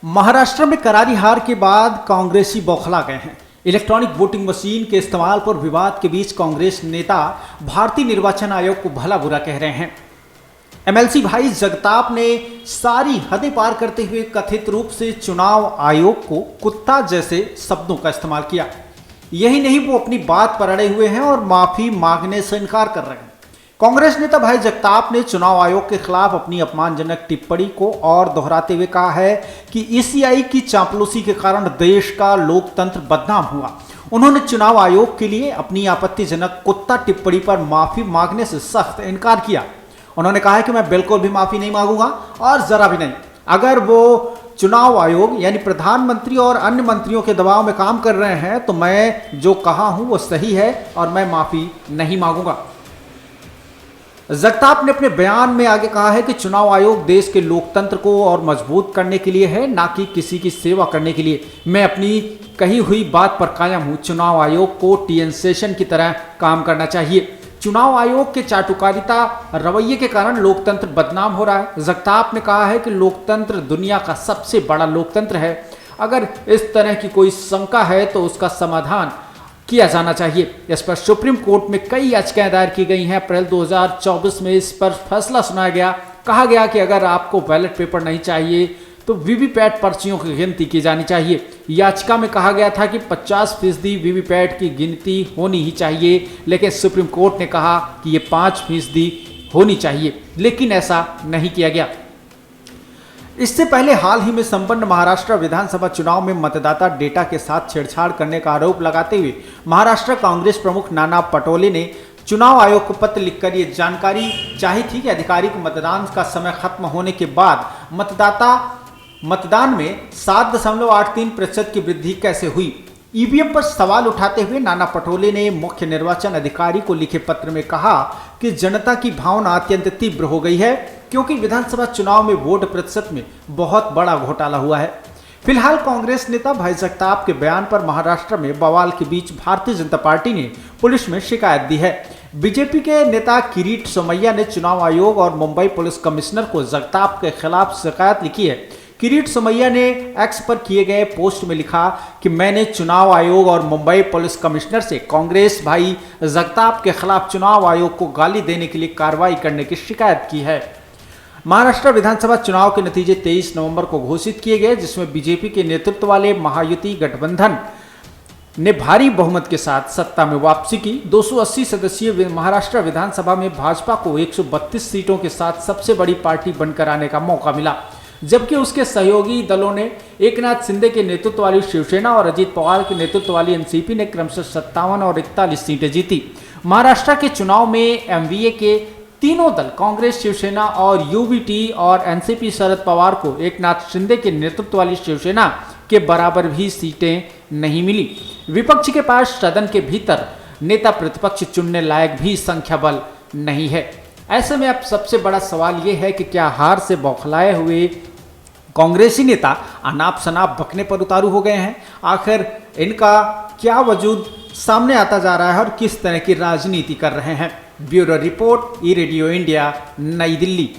महाराष्ट्र में करारी हार के बाद कांग्रेसी बौखला गए हैं। इलेक्ट्रॉनिक वोटिंग मशीन के इस्तेमाल पर विवाद के बीच कांग्रेस नेता भारतीय निर्वाचन आयोग को भला बुरा कह रहे हैं। एमएलसी भाई जगताप ने सारी हदें पार करते हुए कथित रूप से चुनाव आयोग को कुत्ता जैसे शब्दों का इस्तेमाल किया। यही नहीं, वो अपनी बात पर अड़े हुए हैं और माफी मांगने से इनकार कर रहे हैं। कांग्रेस नेता भाई जगताप ने चुनाव आयोग के खिलाफ अपनी अपमानजनक टिप्पणी को और दोहराते हुए कहा है कि ईसीआई की चापलूसी के कारण देश का लोकतंत्र बदनाम हुआ। उन्होंने चुनाव आयोग के लिए अपनी आपत्तिजनक कुत्ता टिप्पणी पर माफी मांगने से सख्त इनकार किया। उन्होंने कहा है कि मैं बिल्कुल भी माफी नहीं मांगूंगा और जरा भी नहीं। अगर वो चुनाव आयोग यानी प्रधानमंत्री और अन्य मंत्रियों के दबाव में काम कर रहे हैं तो मैं जो कहा हूं वो सही है और मैं माफी नहीं मांगूंगा। जगताप ने अपने बयान में आगे कहा है कि चुनाव आयोग देश के लोकतंत्र को और मजबूत करने के लिए है, ना कि किसी की सेवा करने के लिए। मैं अपनी कही हुई बात पर कायम हूं। चुनाव आयोग को टीएन सेशन की तरह काम करना चाहिए। चुनाव आयोग के चाटुकारिता रवैये के कारण लोकतंत्र बदनाम हो रहा है। जगताप ने कहा है कि लोकतंत्र दुनिया का सबसे बड़ा लोकतंत्र है। अगर इस तरह की कोई शंका है तो उसका समाधान किया जाना चाहिए। इस पर सुप्रीम कोर्ट में कई याचिकाएं दायर की गई हैं। अप्रैल 2024 में इस पर फैसला सुनाया गया। कहा गया कि अगर आपको बैलेट पेपर नहीं चाहिए तो वीवीपैट पर्चियों की गिनती की जानी चाहिए। याचिका में कहा गया था कि 50% वीवीपैट की गिनती होनी ही चाहिए, लेकिन सुप्रीम कोर्ट ने कहा कि ये 5% होनी चाहिए, लेकिन ऐसा नहीं किया गया। इससे पहले हाल ही में संपन्न महाराष्ट्र विधानसभा चुनाव में मतदाता डेटा के साथ छेड़छाड़ करने का आरोप लगाते हुए महाराष्ट्र कांग्रेस प्रमुख नाना पटोले ने चुनाव आयोग को पत्र लिखकर ये जानकारी चाही थी कि आधिकारिक मतदान का समय खत्म होने के बाद मतदान में 7.83% की वृद्धि कैसे हुई। ईवीएम पर सवाल उठाते हुए नाना पटोले ने मुख्य निर्वाचन अधिकारी को लिखे पत्र में कहा कि जनता की भावना अत्यंत तीव्र हो गई है, क्योंकि विधानसभा चुनाव में वोट प्रतिशत में बहुत बड़ा घोटाला हुआ है। फिलहाल कांग्रेस नेता भाई जगताप के बयान पर महाराष्ट्र में बवाल के बीच भारतीय जनता पार्टी ने पुलिस में शिकायत दी है। बीजेपी के नेता किरीट सोमैया ने चुनाव आयोग और मुंबई पुलिस कमिश्नर को जगताप के खिलाफ शिकायत लिखी है। किरीट सोमैया ने एक्स पर किए गए पोस्ट में लिखा कि मैंने चुनाव आयोग और मुंबई पुलिस कमिश्नर से कांग्रेस भाई जगताप के खिलाफ चुनाव आयोग को गाली देने के लिए कार्रवाई करने की शिकायत की है। महाराष्ट्र विधानसभा चुनाव के नतीजे 23 नवंबर को घोषित किए गए, जिसमें बीजेपी के नेतृत्व वाले महायुति गठबंधन ने भारी बहुमत के साथ सत्ता में वापसी की। 280 सदस्यीय महाराष्ट्र विधानसभा में भाजपा को 132 सीटों के साथ सबसे बड़ी पार्टी बनकर आने का मौका मिला, जबकि उसके सहयोगी दलों ने एकनाथ शिंदे के नेतृत्व वाली शिवसेना और अजित पवार के नेतृत्व वाली एनसीपी ने क्रमशः 57 और 41 सीटें जीती। महाराष्ट्र के चुनाव में एमवीए के तीनों दल कांग्रेस, शिवसेना और यूवीटी और एनसीपी शरद पवार को एकनाथ शिंदे के नेतृत्व वाली शिवसेना के बराबर भी सीटें नहीं मिली। विपक्ष के पास सदन के भीतर नेता प्रतिपक्ष चुनने लायक भी संख्या बल नहीं है। ऐसे में अब सबसे बड़ा सवाल यह है कि क्या हार से बौखलाए हुए कांग्रेसी नेता अनाप शनाप बकने पर उतारू हो गए हैं? आखिर इनका क्या वजूद सामने आता जा रहा है और किस तरह की राजनीति कर रहे हैं? ब्यूरो रिपोर्ट, ई रेडियो इंडिया, नई दिल्ली।